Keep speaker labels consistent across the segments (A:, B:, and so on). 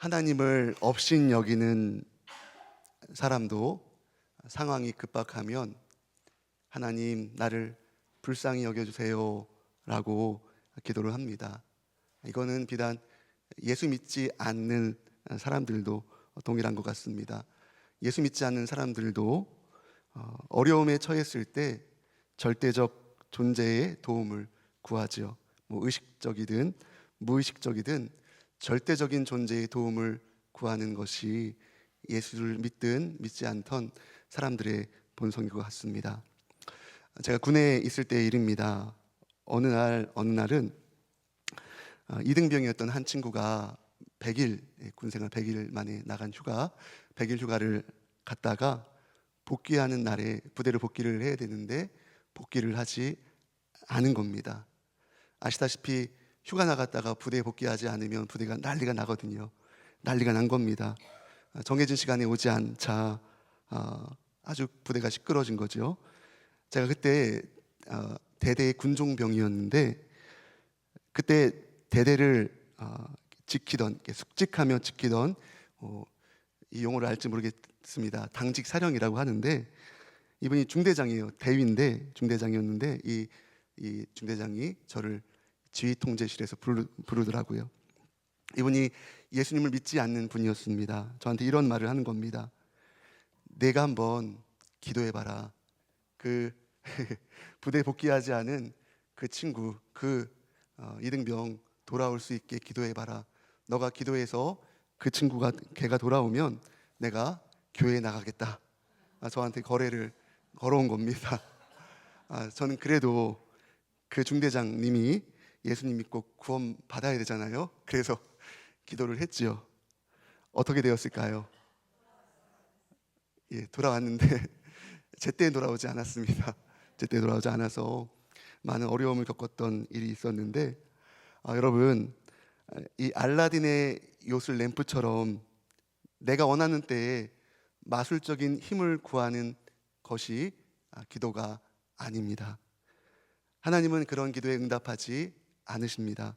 A: 하나님을 업신여기는 사람도 상황이 급박하면 하나님 나를 불쌍히 여겨주세요 라고 기도를 합니다. 이거는 비단 예수 믿지 않는 사람들도 동일한 것 같습니다. 예수 믿지 않는 사람들도 어려움에 처했을 때 절대적 존재의 도움을 구하죠. 의식적이든 무의식적이든 절대적인 존재의 도움을 구하는 것이 예수를 믿든 믿지 않던 사람들의 본성인 것 같습니다. 제가 군에 있을 때의 일입니다. 어느 날은 이등병이었던 한 친구가 100일, 군생활 100일 만에 나간 100일 휴가를 갔다가 복귀하는 날에 부대를 복귀를 해야 되는데 복귀를 하지 않은 겁니다. 아시다시피 휴가 나갔다가 부대에 복귀하지 않으면 부대가 난리가 나거든요. 난리가 난 겁니다. 정해진 시간에 오지 않자 아주 부대가 시끄러진 거죠. 제가 그때 대대의 군종병이었는데 그때 대대를 지키던, 숙직하며 지키던 이 용어를 알지 모르겠습니다. 당직 사령이라고 하는데 이분이 중대장이에요. 대위인데 중대장이었는데 이 중대장이 저를 지휘 통제실에서 부르더라고요. 이분이 예수님을 믿지 않는 분이었습니다. 저한테 이런 말을 하는 겁니다. 내가 한번 기도해봐라. 그 부대 복귀하지 않은 그 친구, 이등병 돌아올 수 있게 기도해봐라. 너가 기도해서 그 걔가 돌아오면 내가 교회에 나가겠다. 저한테 거래를 걸어온 겁니다. 저는 그래도 그 중대장님이 예수님 믿고 구원 받아야 되잖아요. 그래서 기도를 했지요. 어떻게 되었을까요? 돌아왔는데 제때 돌아오지 않았습니다. 제때 돌아오지 않아서 많은 어려움을 겪었던 일이 있었는데 여러분, 이 알라딘의 요술 램프처럼 내가 원하는 때에 마술적인 힘을 구하는 것이 기도가 아닙니다. 하나님은 그런 기도에 응답하지 않으십니다.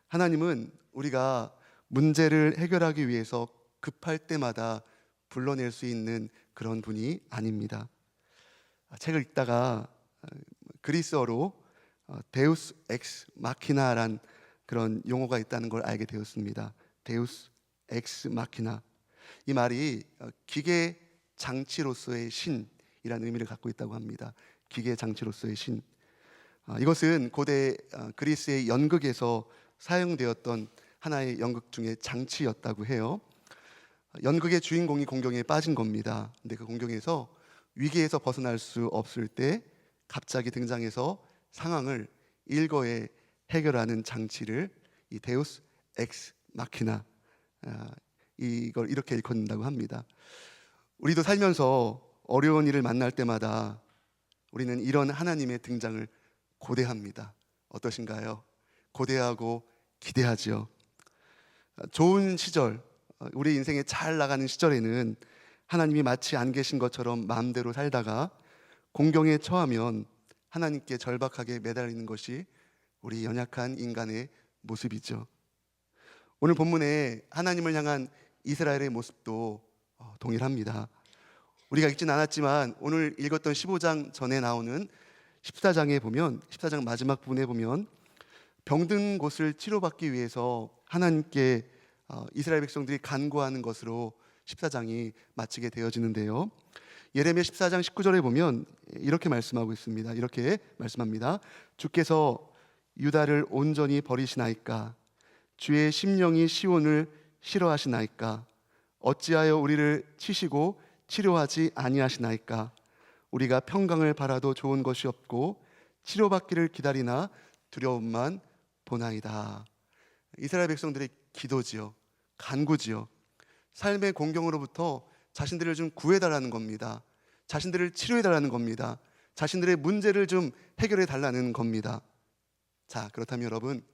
A: 하나님은 우리가 문제를 해결하기 위해서 급할 때마다 불러낼 수 있는 그런 분이 아닙니다. 책을 읽다가 그리스어로 데우스 엑스 마키나란 그런 용어가 있다는 걸 알게 되었습니다. 데우스 엑스 마키나. 이 말이 기계 장치로서의 신이라는 의미를 갖고 있다고 합니다. 기계 장치로서의 신. 이것은 고대 그리스의 연극에서 사용되었던 하나의 연극 중에 장치였다고 해요. 연극의 주인공이 공경에 빠진 겁니다. 근데 그 공경에서 위기에서 벗어날 수 없을 때 갑자기 등장해서 상황을 일거에 해결하는 장치를 이 데우스 엑스 마키나, 이걸 이렇게 일컫는다고 합니다. 우리도 살면서 어려운 일을 만날 때마다 우리는 이런 하나님의 등장을 고대합니다. 어떠신가요? 고대하고 기대하죠. 좋은 시절, 우리 인생에 잘 나가는 시절에는 하나님이 마치 안 계신 것처럼 마음대로 살다가 공경에 처하면 하나님께 절박하게 매달리는 것이 우리 연약한 인간의 모습이죠. 오늘 본문에 하나님을 향한 이스라엘의 모습도 동일합니다. 우리가 읽진 않았지만 오늘 읽었던 15장 전에 나오는 14장에 보면, 14장 마지막 부분에 보면 병든 곳을 치료받기 위해서 하나님께 이스라엘 백성들이 간구하는 것으로 14장이 마치게 되어지는데요. 예레미야 14장 19절에 보면 이렇게 말씀하고 있습니다. 이렇게 말씀합니다. 주께서 유다를 온전히 버리시나이까? 주의 심령이 시온을 싫어하시나이까? 어찌하여 우리를 치시고 치료하지 아니하시나이까? 우리가 평강을 바라도 좋은 것이 없고 치료받기를 기다리나 두려움만 보나이다. 이스라엘 백성들의 기도지요, 간구지요. 삶의 공경으로부터 자신들을 좀 구해달라는 겁니다. 자신들을 치료해달라는 겁니다. 자신들의 문제를 좀 해결해달라는 겁니다. 자, 그렇다면 여러분,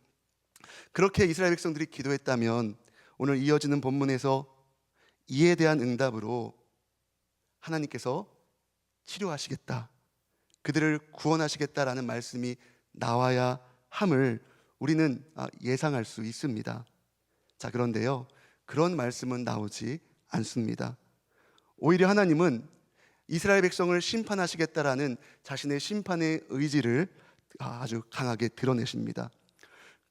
A: 그렇게 이스라엘 백성들이 기도했다면 오늘 이어지는 본문에서 이에 대한 응답으로 하나님께서 치료하시겠다, 그들을 구원하시겠다라는 말씀이 나와야 함을 우리는 예상할 수 있습니다. 자, 그런데요, 그런 말씀은 나오지 않습니다. 오히려 하나님은 이스라엘 백성을 심판하시겠다라는 자신의 심판의 의지를 아주 강하게 드러내십니다.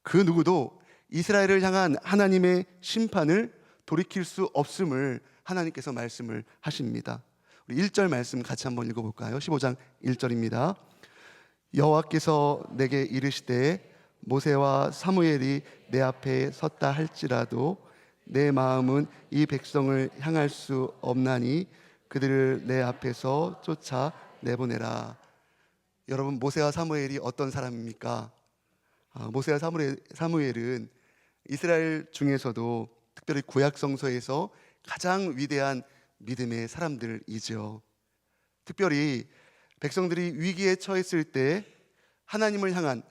A: 그 누구도 이스라엘을 향한 하나님의 심판을 돌이킬 수 없음을 하나님께서 말씀을 하십니다. 우리 1절 말씀 같이 한번 읽어볼까요? 15장 1절입니다. 여호와께서 내게 이르시되 모세와 사무엘이 내 앞에 섰다 할지라도 내 마음은 이 백성을 향할 수 없나니 그들을 내 앞에서 쫓아 내보내라. 여러분, 모세와 사무엘이 어떤 사람입니까? 모세와 사무엘은 이스라엘 중에서도 특별히 구약 성서에서 가장 위대한 믿음의 사람들이죠. 특별히 백성들이 위기에 처했을 때 하나님을 향한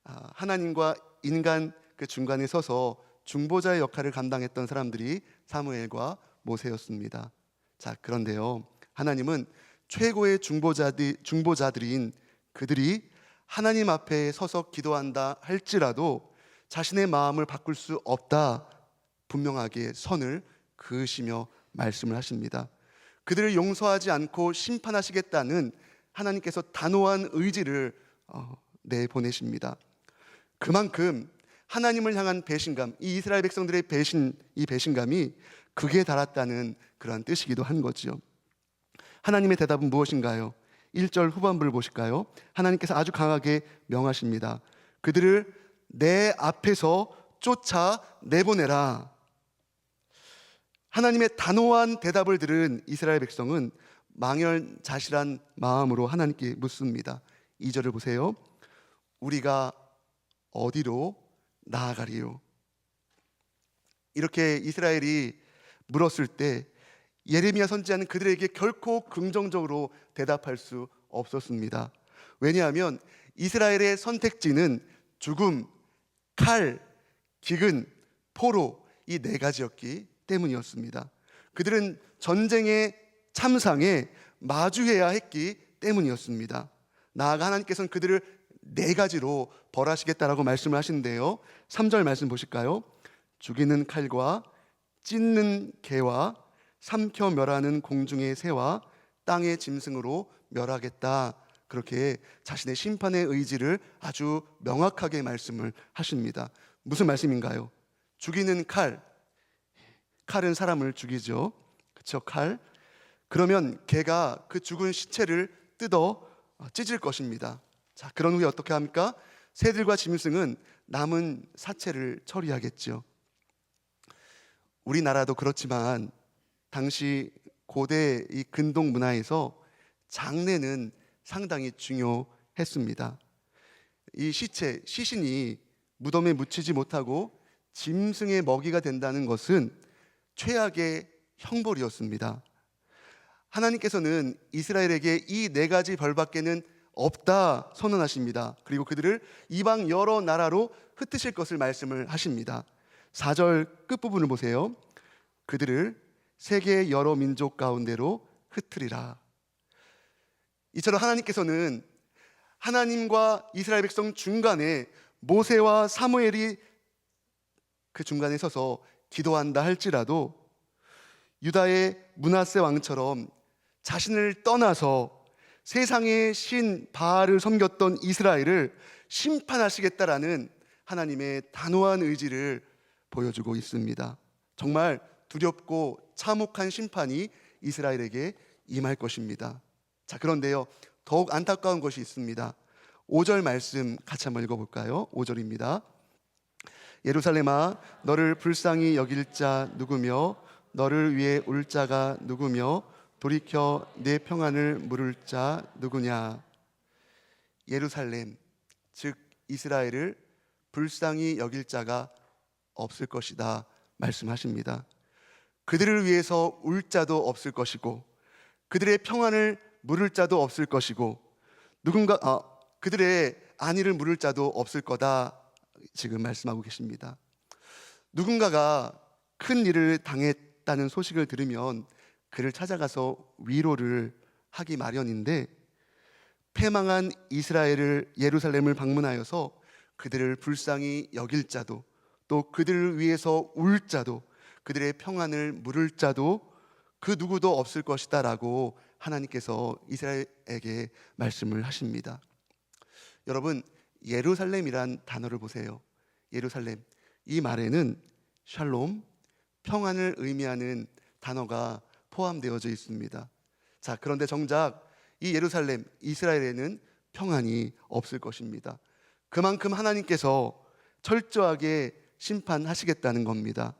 A: 하나님과 인간 그 중간에 서서 중보자의 역할을 감당했던 사람들이 사무엘과 모세였습니다. 자, 그런데요, 하나님은 최고의 중보자들인 그들이 하나님 앞에 서서 기도한다 할지라도 자신의 마음을 바꿀 수 없다, 분명하게 선을 그으시며 말씀을 하십니다. 그들을 용서하지 않고 심판하시겠다는 하나님께서 단호한 의지를 내보내십니다. 그만큼 하나님을 향한 배신감, 이 이스라엘 백성들의 이 배신감이 극에 달았다는 그러한 뜻이기도 한 거죠. 하나님의 대답은 무엇인가요? 1절 후반부를 보실까요? 하나님께서 아주 강하게 명하십니다. 그들을 내 앞에서 쫓아 내보내라. 하나님의 단호한 대답을 들은 이스라엘 백성은 망연자실한 마음으로 하나님께 묻습니다. 2절을 보세요. 우리가 어디로 나아가리요? 이렇게 이스라엘이 물었을 때 예레미야 선지자는 그들에게 결코 긍정적으로 대답할 수 없었습니다. 왜냐하면 이스라엘의 선택지는 죽음, 칼, 기근, 포로, 이 네 가지였기 때문이었습니다. 그들은 전쟁의 참상에 마주해야 했기 때문이었습니다. 나아가 하나님께서는 그들을 네 가지로 벌하시겠다라고 말씀을 하시는데요, 3절 말씀 보실까요? 죽이는 칼과 찢는 개와 삼켜 멸하는 공중의 새와 땅의 짐승으로 멸하겠다, 그렇게 자신의 심판의 의지를 아주 명확하게 말씀을 하십니다. 무슨 말씀인가요? 죽이는 칼, 칼은 사람을 죽이죠. 그렇죠? 칼. 그러면 개가 그 죽은 시체를 뜯어 찢을 것입니다. 자, 그런 후에 어떻게 합니까? 새들과 짐승은 남은 사체를 처리하겠죠. 우리나라도 그렇지만 당시 고대 이 근동 문화에서 장례는 상당히 중요했습니다. 이 시신이 무덤에 묻히지 못하고 짐승의 먹이가 된다는 것은 최악의 형벌이었습니다. 하나님께서는 이스라엘에게 이 네 가지 벌밖에는 없다 선언하십니다. 그리고 그들을 이방 여러 나라로 흩으실 것을 말씀을 하십니다. 4절 끝부분을 보세요. 그들을 세계 여러 민족 가운데로 흩으리라. 이처럼 하나님께서는 하나님과 이스라엘 백성 중간에 모세와 사무엘이 그 중간에 서서 기도한다 할지라도 유다의 므낫세 왕처럼 자신을 떠나서 세상의 신 바알을 섬겼던 이스라엘을 심판하시겠다라는 하나님의 단호한 의지를 보여주고 있습니다. 정말 두렵고 참혹한 심판이 이스라엘에게 임할 것입니다. 자, 그런데요, 더욱 안타까운 것이 있습니다. 5절 말씀 같이 한번 읽어볼까요? 5절입니다. 예루살렘아, 너를 불쌍히 여길 자 누구며 너를 위해 울 자가 누구며 돌이켜 내 평안을 물을 자 누구냐? 예루살렘, 즉 이스라엘을 불쌍히 여길 자가 없을 것이다 말씀하십니다. 그들을 위해서 울 자도 없을 것이고 그들의 평안을 물을 자도 없을 것이고 그들의 안위를 물을 자도 없을 거다 지금 말씀하고 계십니다. 누군가가 큰 일을 당했다는 소식을 들으면 그를 찾아가서 위로를 하기 마련인데, 패망한 예루살렘을 방문하여서 그들을 불쌍히 여길 자도, 또 그들을 위해서 울 자도, 그들의 평안을 물을 자도 그 누구도 없을 것이다 라고 하나님께서 이스라엘에게 말씀을 하십니다. 여러분, 예루살렘이란 단어를 보세요. 예루살렘, 이 말에는 샬롬, 평안을 의미하는 단어가 포함되어져 있습니다. 자, 그런데 정작 이 예루살렘, 이스라엘에는 평안이 없을 것입니다. 그만큼 하나님께서 철저하게 심판하시겠다는 겁니다.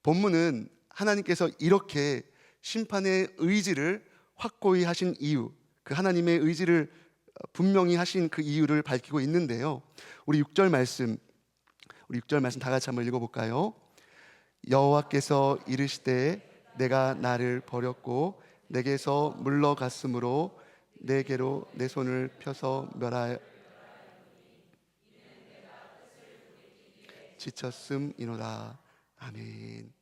A: 본문은 하나님께서 이렇게 심판의 의지를 확고히 하신 이유, 그 하나님의 의지를 분명히 하신 그 이유를 밝히고 있는데요. 우리 6절 말씀 다 같이 한번 읽어볼까요? 여호와께서 이르시되 내가 나를 버렸고 내게서 물러갔으므로 내게로 내 손을 펴서 멸하여 지쳤음이노라. 아멘.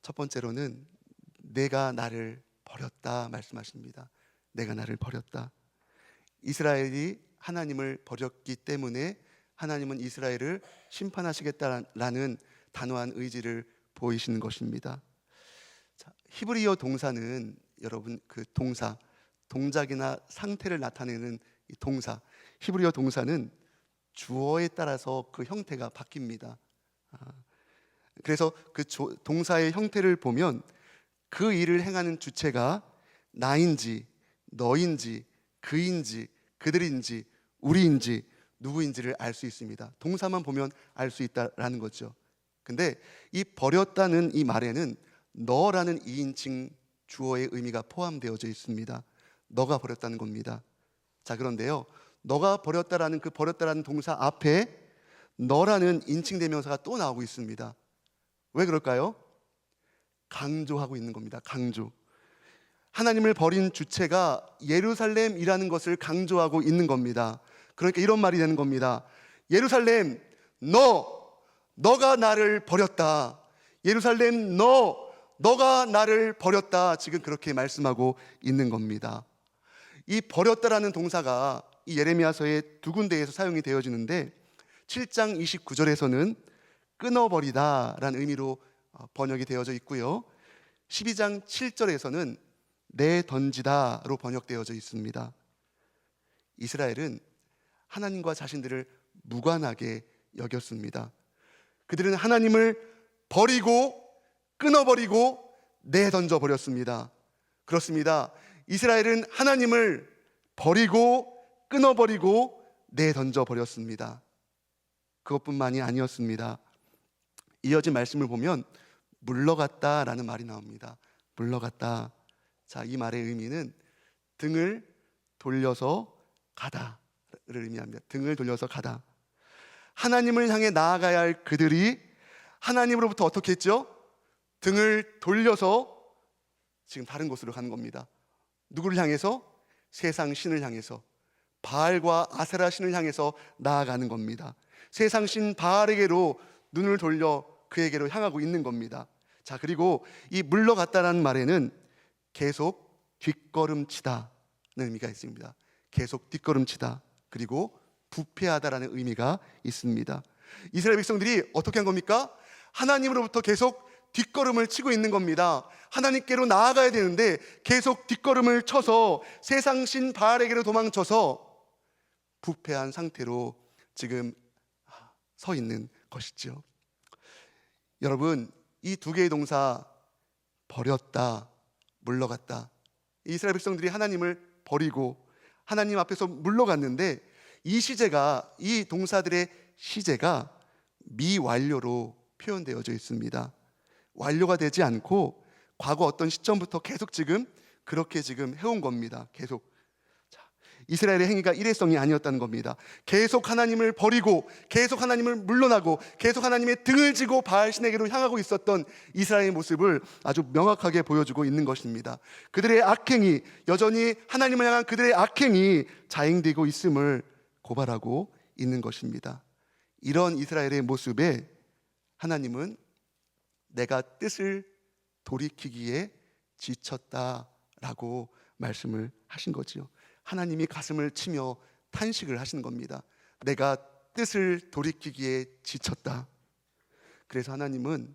A: 첫 번째로는 내가 나를 버렸다 말씀하십니다. 내가 나를 버렸다. 이스라엘이 하나님을 버렸기 때문에 하나님은 이스라엘을 심판하시겠다라는 단호한 의지를 보이시는 것입니다. 자, 히브리어 동사는 여러분 그 동사, 동작이나 상태를 나타내는 이 동사, 히브리어 동사는 주어에 따라서 그 형태가 바뀝니다. 그래서 그 동사의 형태를 보면 그 일을 행하는 주체가 나인지 너인지 그인지 그들인지 우리인지 누구인지를 알 수 있습니다. 동사만 보면 알 수 있다라는 거죠. 근데 이 버렸다는 이 말에는 너라는 2인칭 주어의 의미가 포함되어져 있습니다. 너가 버렸다는 겁니다. 자, 그런데요, 너가 버렸다라는 그 버렸다라는 동사 앞에 너라는 인칭 대명사가 또 나오고 있습니다. 왜 그럴까요? 강조하고 있는 겁니다. 강조. 하나님을 버린 주체가 예루살렘이라는 것을 강조하고 있는 겁니다. 그러니까 이런 말이 되는 겁니다. 예루살렘, 너가 나를 버렸다. 예루살렘, 너가 나를 버렸다. 지금 그렇게 말씀하고 있는 겁니다. 이 버렸다라는 동사가 이 예레미야서의 두 군데에서 사용이 되어지는데 7장 29절에서는 끊어버리다라는 의미로 번역이 되어져 있고요. 12장 7절에서는 내던지다로 번역되어져 있습니다. 이스라엘은 하나님과 자신들을 무관하게 여겼습니다. 그들은 하나님을 버리고 끊어버리고 내던져 버렸습니다. 그렇습니다. 이스라엘은 하나님을 버리고 끊어버리고 내던져 버렸습니다. 그것뿐만이 아니었습니다. 이어진 말씀을 보면 물러갔다라는 말이 나옵니다. 물러갔다. 자, 이 말의 의미는 등을 돌려서 가다를 의미합니다. 등을 돌려서 가다. 하나님을 향해 나아가야 할 그들이 하나님으로부터 어떻게 했죠? 등을 돌려서 지금 다른 곳으로 가는 겁니다. 누구를 향해서? 세상 신을 향해서, 바알과 아세라 신을 향해서 나아가는 겁니다. 세상 신 바알에게로 눈을 돌려 그에게로 향하고 있는 겁니다. 자, 그리고 이 물러갔다라는 말에는 계속 뒷걸음치다는 의미가 있습니다. 계속 뒷걸음치다. 그리고 부패하다라는 의미가 있습니다. 이스라엘 백성들이 어떻게 한 겁니까? 하나님으로부터 계속 뒷걸음을 치고 있는 겁니다. 하나님께로 나아가야 되는데 계속 뒷걸음을 쳐서 세상 신 바알에게로 도망쳐서 부패한 상태로 지금 서 있는 것이죠. 여러분, 이 두 개의 동사, 버렸다, 물러갔다, 이스라엘 백성들이 하나님을 버리고 하나님 앞에서 물러갔는데 이 시제가, 이 동사들의 시제가 미완료로 표현되어져 있습니다. 완료가 되지 않고 과거 어떤 시점부터 계속 지금 그렇게 지금 해온 겁니다. 계속. 자, 이스라엘의 행위가 일회성이 아니었다는 겁니다. 계속 하나님을 버리고 계속 하나님을 물러나고 계속 하나님의 등을 지고 바알 신에게로 향하고 있었던 이스라엘의 모습을 아주 명확하게 보여주고 있는 것입니다. 그들의 악행이, 여전히 하나님을 향한 그들의 악행이 자행되고 있음을 고발하고 있는 것입니다. 이런 이스라엘의 모습에 하나님은 내가 뜻을 돌이키기에 지쳤다라고 말씀을 하신 거지요. 하나님이 가슴을 치며 탄식을 하시는 겁니다. 내가 뜻을 돌이키기에 지쳤다. 그래서 하나님은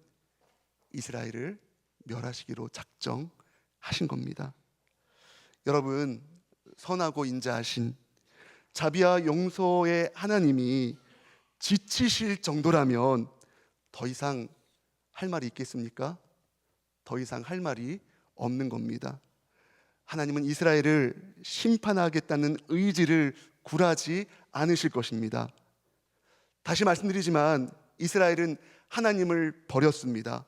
A: 이스라엘을 멸하시기로 작정하신 겁니다. 여러분, 선하고 인자하신 자비와 용서의 하나님이 지치실 정도라면 더 이상 할 말이 있겠습니까? 더 이상 할 말이 없는 겁니다. 하나님은 이스라엘을 심판하겠다는 의지를 굴하지 않으실 것입니다. 다시 말씀드리지만 이스라엘은 하나님을 버렸습니다.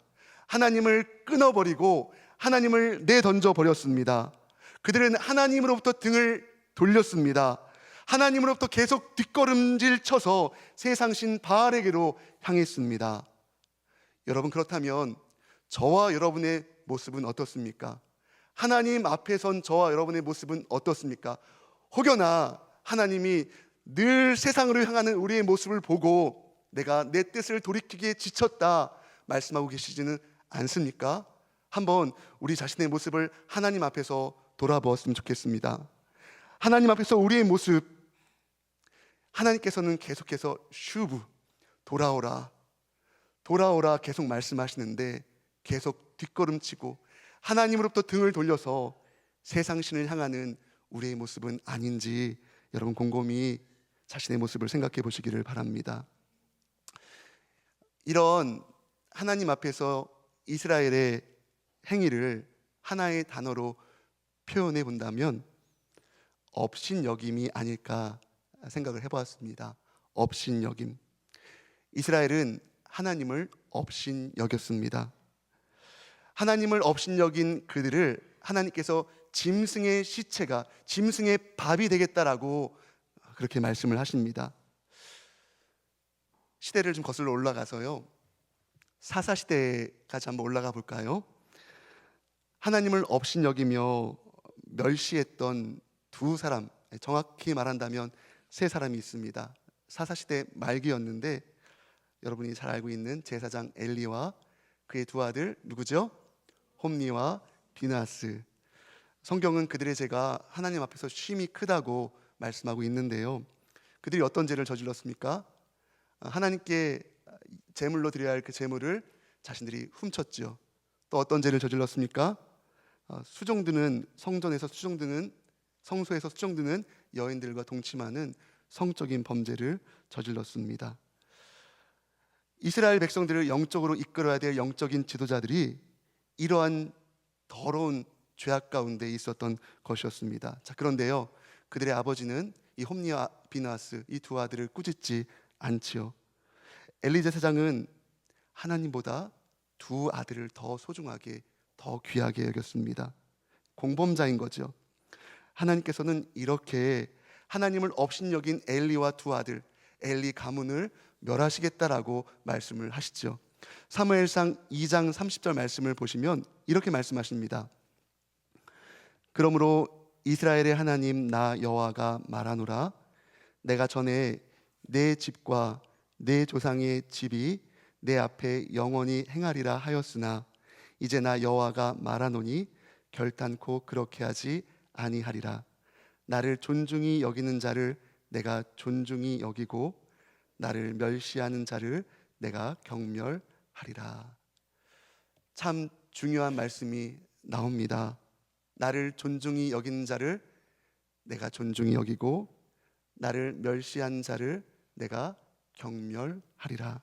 A: 하나님을 끊어버리고 하나님을 내던져 버렸습니다. 그들은 하나님으로부터 등을 돌렸습니다. 하나님으로부터 계속 뒷걸음질 쳐서 세상신 바알에게로 향했습니다. 여러분, 그렇다면 저와 여러분의 모습은 어떻습니까? 하나님 앞에 선 저와 여러분의 모습은 어떻습니까? 혹여나 하나님이 늘 세상으로 향하는 우리의 모습을 보고 내가 내 뜻을 돌이키기에 지쳤다 말씀하고 계시지는 않습니까? 한번 우리 자신의 모습을 하나님 앞에서 돌아보았으면 좋겠습니다. 하나님 앞에서 우리의 모습, 하나님께서는 계속해서 슈브, 돌아오라, 돌아오라 계속 말씀하시는데 계속 뒷걸음치고 하나님으로부터 등을 돌려서 세상신을 향하는 우리의 모습은 아닌지 여러분 곰곰이 자신의 모습을 생각해 보시기를 바랍니다. 이런 하나님 앞에서 이스라엘의 행위를 하나의 단어로 표현해 본다면 업신여김이 아닐까 생각을 해보았습니다. 업신여김. 이스라엘은 하나님을 업신여겼습니다. 하나님을 업신여긴 그들을 하나님께서 짐승의 시체가 짐승의 밥이 되겠다라고 그렇게 말씀을 하십니다. 시대를 좀 거슬러 올라가서요, 사사시대까지 한번 올라가 볼까요? 하나님을 업신여기며 멸시했던 두 사람, 정확히 말한다면 세 사람이 있습니다. 사사시대 말기였는데 여러분이 잘 알고 있는 제사장 엘리와 그의 두 아들 누구죠? 홈니와 비나스. 성경은 그들의 죄가 하나님 앞에서 심히 크다고 말씀하고 있는데요, 그들이 어떤 죄를 저질렀습니까? 하나님께 제물로 드려야 할 그 제물을 자신들이 훔쳤죠. 또 어떤 죄를 저질렀습니까? 수종드는 성전에서 수종드는 성소에서 수종드는 여인들과 동침하는 성적인 범죄를 저질렀습니다. 이스라엘 백성들을 영적으로 이끌어야 될 영적인 지도자들이 이러한 더러운 죄악 가운데 있었던 것이었습니다. 자, 그런데요, 그들의 아버지는 이 홈니와 비나스 이 두 아들을 꾸짖지 않지요. 엘리 제사장은 하나님보다 두 아들을 더 소중하게, 더 귀하게 여겼습니다. 공범자인 거죠. 하나님께서는 이렇게 하나님을 업신여긴 엘리와 두 아들, 엘리 가문을 멸하시겠다라고 말씀을 하시죠. 사무엘상 2장 30절 말씀을 보시면 이렇게 말씀하십니다. 그러므로 이스라엘의 하나님 나 여호와가 말하노라, 내가 전에 내 집과 내 조상의 집이 내 앞에 영원히 행하리라 하였으나 이제 나 여호와가 말하노니 결단코 그렇게 하지 아니하리라. 나를 존중히 여기는 자를 내가 존중히 여기고 나를 멸시하는 자를 내가 경멸하리라. 참 중요한 말씀이 나옵니다. 나를 존중히 여기는 자를 내가 존중히 여기고 나를 멸시한 자를 내가 경멸하리라.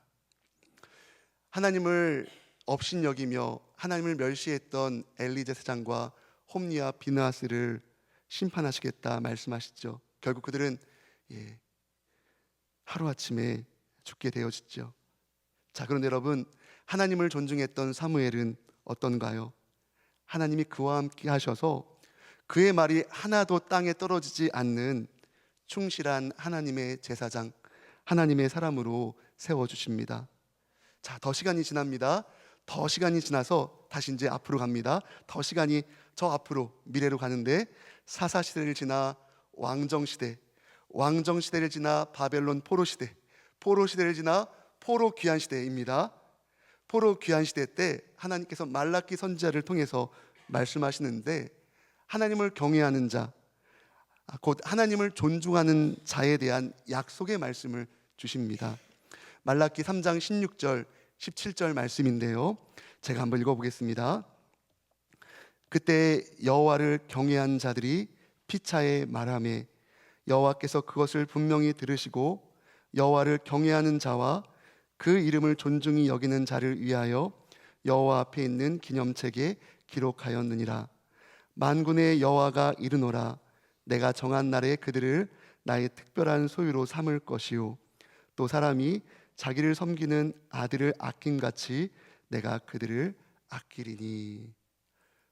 A: 하나님을 업신여기며 하나님을 멸시했던 엘리 제사장과 홈니와 비느하스를 심판하시겠다 말씀하시죠. 결국 그들은 하루아침에 죽게 되어지죠. 자, 그런데 여러분, 하나님을 존중했던 사무엘은 어떤가요? 하나님이 그와 함께 하셔서 그의 말이 하나도 땅에 떨어지지 않는 충실한 하나님의 제사장, 하나님의 사람으로 세워주십니다. 자, 더 시간이 지납니다. 더 시간이 지나서 다시 이제 앞으로 갑니다. 더 시간이 저 앞으로 미래로 가는데 사사시대를 지나 왕정시대, 왕정시대를 지나 바벨론 포로시대, 포로시대를 지나 포로 귀환시대입니다. 포로 귀환시대 때 하나님께서 말라기 선지자를 통해서 말씀하시는데 하나님을 경외하는 자, 곧 하나님을 존중하는 자에 대한 약속의 말씀을 주십니다. 말라기 3장 16절 17절 말씀인데요, 제가 한번 읽어보겠습니다. 그때 여호와를 경외한 자들이 피차에 말하매 여호와께서 그것을 분명히 들으시고 여호와를 경외하는 자와 그 이름을 존중히 여기는 자를 위하여 여호와 앞에 있는 기념책에 기록하였느니라. 만군의 여호와가 이르노라. 내가 정한 날에 그들을 나의 특별한 소유로 삼을 것이요 또 사람이 자기를 섬기는 아들을 아낌같이 내가 그들을 아끼리니.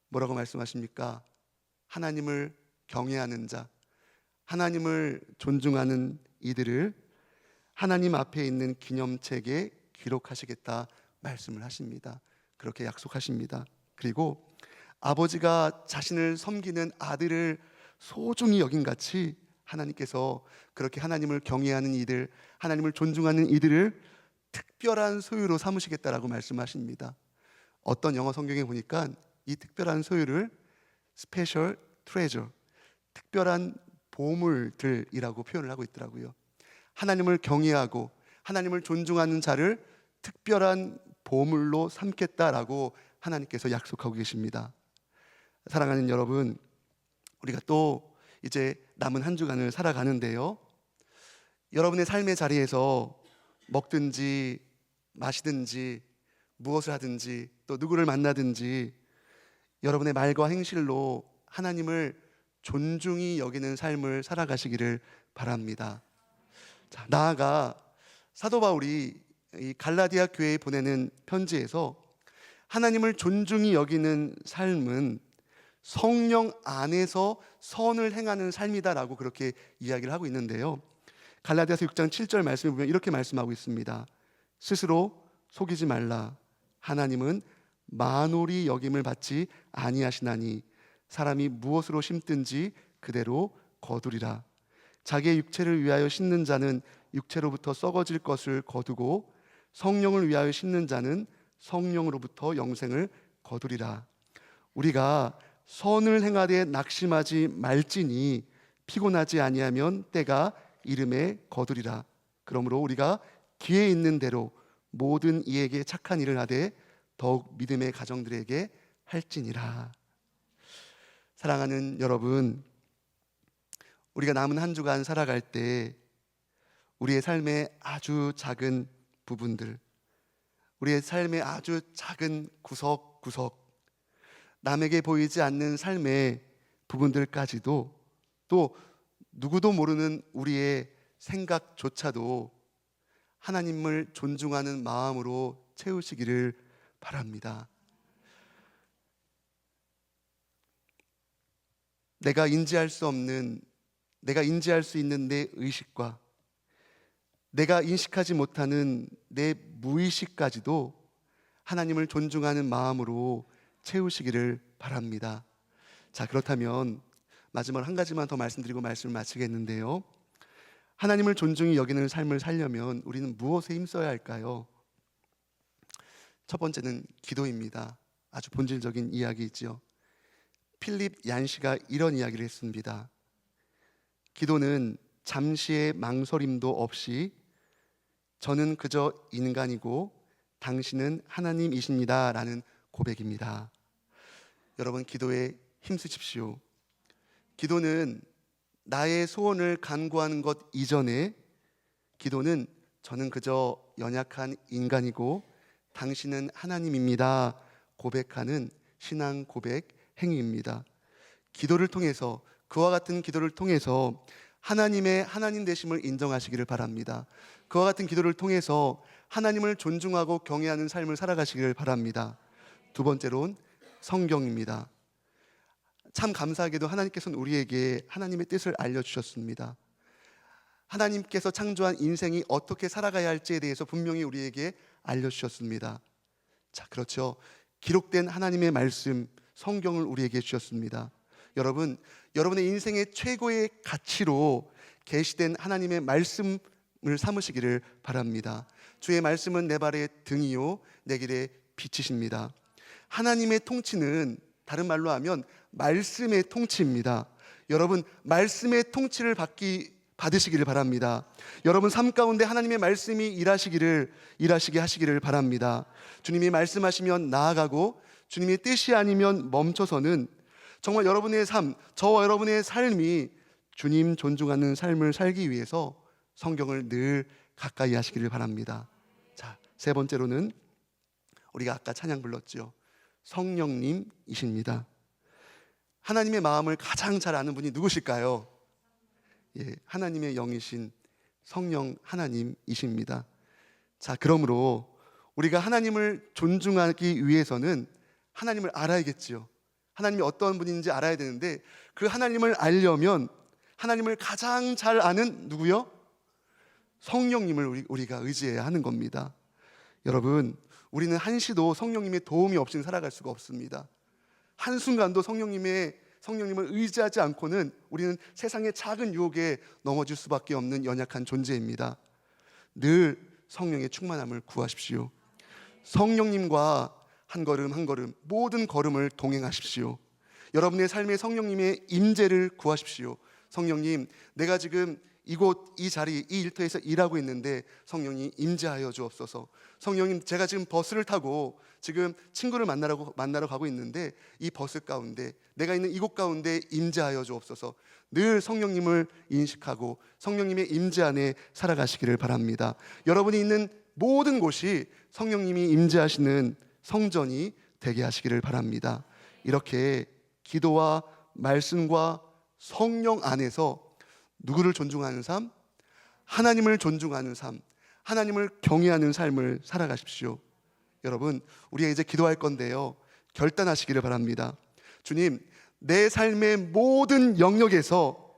A: 뭐라고 말씀하십니까? 하나님을 경외하는 자, 하나님을 존중하는 이들을 하나님 앞에 있는 기념책에 기록하시겠다 말씀을 하십니다. 그렇게 약속하십니다. 그리고 아버지가 자신을 섬기는 아들을 소중히 여긴 같이 하나님께서 그렇게 하나님을 경외하는 이들, 하나님을 존중하는 이들을 특별한 소유로 삼으시겠다라고 말씀하십니다. 어떤 영어 성경에 보니까 이 특별한 소유를 스페셜 트레저, 특별한 보물들이라고 표현을 하고 있더라고요. 하나님을 경외하고 하나님을 존중하는 자를 특별한 보물로 삼겠다라고 하나님께서 약속하고 계십니다. 사랑하는 여러분, 우리가 또 이제 남은 한 주간을 살아가는데요, 여러분의 삶의 자리에서 먹든지 마시든지 무엇을 하든지 또 누구를 만나든지 여러분의 말과 행실로 하나님을 존중히 여기는 삶을 살아가시기를 바랍니다. 자, 나아가 사도 바울이 이 갈라디아 교회에 보내는 편지에서 하나님을 존중히 여기는 삶은 성령 안에서 선을 행하는 삶이다라고 그렇게 이야기를 하고 있는데요, 갈라디아서 6장 7절 말씀을 보면 이렇게 말씀하고 있습니다. 스스로 속이지 말라. 하나님은 만홀히 여김을 받지 아니하시나니 사람이 무엇으로 심든지 그대로 거두리라. 자기의 육체를 위하여 심는 자는 육체로부터 썩어질 것을 거두고 성령을 위하여 심는 자는 성령으로부터 영생을 거두리라. 우리가 선을 행하되 낙심하지 말지니 피곤하지 아니하면 때가 이름에 거두리라. 그러므로 우리가 기회 있는 대로 모든 이에게 착한 일을 하되 더욱 믿음의 가정들에게 할지니라. 사랑하는 여러분, 우리가 남은 한 주간 살아갈 때 우리의 삶의 아주 작은 부분들, 우리의 삶의 아주 작은 구석구석, 남에게 보이지 않는 삶의 부분들까지도 또 누구도 모르는 우리의 생각조차도 하나님을 존중하는 마음으로 채우시기를 바랍니다. 내가 인지할 수 없는, 내가 인지할 수 있는 내 의식과 내가 인식하지 못하는 내 무의식까지도 하나님을 존중하는 마음으로 채우시기를 바랍니다. 자, 그렇다면 마지막 한 가지만 더 말씀드리고 말씀을 마치겠는데요, 하나님을 존중히 여기는 삶을 살려면 우리는 무엇에 힘써야 할까요? 첫 번째는 기도입니다. 아주 본질적인 이야기이죠. 필립 얀시가 이런 이야기를 했습니다. 기도는 잠시의 망설임도 없이 저는 그저 인간이고 당신은 하나님이십니다 라는 고백입니다. 여러분, 기도에 힘쓰십시오. 기도는 나의 소원을 간구하는 것 이전에 기도는 저는 그저 연약한 인간이고 당신은 하나님입니다 고백하는 신앙 고백 행위입니다. 기도를 통해서, 그와 같은 기도를 통해서 하나님의 하나님 되심을 인정하시기를 바랍니다. 그와 같은 기도를 통해서 하나님을 존중하고 경외하는 삶을 살아가시기를 바랍니다. 두 번째로는 성경입니다. 참 감사하게도 하나님께서는 우리에게 하나님의 뜻을 알려주셨습니다. 하나님께서 창조한 인생이 어떻게 살아가야 할지에 대해서 분명히 우리에게 알려주셨습니다. 자, 그렇죠. 기록된 하나님의 말씀, 성경을 우리에게 주셨습니다. 여러분, 여러분의 인생의 최고의 가치로 계시된 하나님의 말씀을 삼으시기를 바랍니다. 주의 말씀은 내 발의 등이요 내 길의 빛이십니다. 하나님의 통치는 다른 말로 하면 말씀의 통치입니다. 여러분, 말씀의 통치를 받기 받으시기를 바랍니다. 여러분 삶 가운데 하나님의 말씀이 일하시게 하시기를 바랍니다. 주님이 말씀하시면 나아가고 주님의 뜻이 아니면 멈춰서는 정말 여러분의 삶, 저와 여러분의 삶이 주님 존중하는 삶을 살기 위해서 성경을 늘 가까이 하시기를 바랍니다. 자, 세 번째로는 우리가 아까 찬양 불렀죠. 성령님이십니다. 하나님의 마음을 가장 잘 아는 분이 누구실까요? 예, 하나님의 영이신 성령 하나님이십니다. 자, 그러므로 우리가 하나님을 존중하기 위해서는 하나님을 알아야겠지요. 하나님이 어떤 분인지 알아야 되는데 그 하나님을 알려면 하나님을 가장 잘 아는 누구요? 성령님을 우리가 의지해야 하는 겁니다. 여러분, 우리는 한시도 성령님의 도움이 없이는 살아갈 수가 없습니다. 한순간도 성령님을 의지하지 않고는 우리는 세상의 작은 유혹에 넘어질 수밖에 없는 연약한 존재입니다. 늘 성령의 충만함을 구하십시오. 성령님과 한 걸음 한 걸음 모든 걸음을 동행하십시오. 여러분의 삶에 성령님의 임재를 구하십시오. 성령님, 내가 지금 이곳 이 자리 이 일터에서 일하고 있는데 성령님 임재하여 주옵소서. 성령님, 제가 지금 버스를 타고 지금 친구를 만나러 가고 있는데 이 버스 가운데 내가 있는 이곳 가운데 임재하여 주옵소서. 늘 성령님을 인식하고 성령님의 임재 안에 살아가시기를 바랍니다. 여러분이 있는 모든 곳이 성령님이 임재하시는 성전이 되게 하시기를 바랍니다. 이렇게 기도와 말씀과 성령 안에서 누구를 존중하는 삶? 하나님을 존중하는 삶, 하나님을 경외하는 삶을 살아가십시오. 여러분, 우리가 이제 기도할 건데요, 결단하시기를 바랍니다. 주님, 내 삶의 모든 영역에서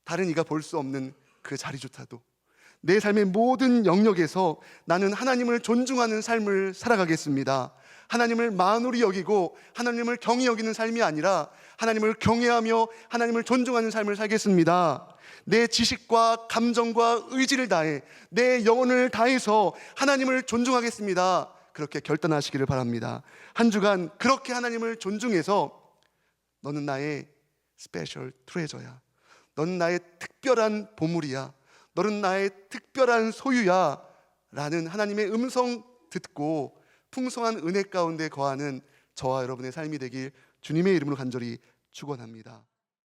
A: 다른 이가 볼 수 없는 그 자리조차도 내 삶의 모든 영역에서 나는 하나님을 존중하는 삶을 살아가겠습니다. 하나님을 만홀히 여기고 하나님을 경히 여기는 삶이 아니라 하나님을 경외하며 하나님을 존중하는 삶을 살겠습니다. 내 지식과 감정과 의지를 다해 내 영혼을 다해서 하나님을 존중하겠습니다. 그렇게 결단하시기를 바랍니다. 한 주간 그렇게 하나님을 존중해서 너는 나의 스페셜 트레저야, 너는 나의 특별한 보물이야, 너는 나의 특별한 소유야 라는 하나님의 음성 듣고 풍성한 은혜 가운데 거하는 저와 여러분의 삶이 되길 주님의 이름으로 간절히 축원합니다.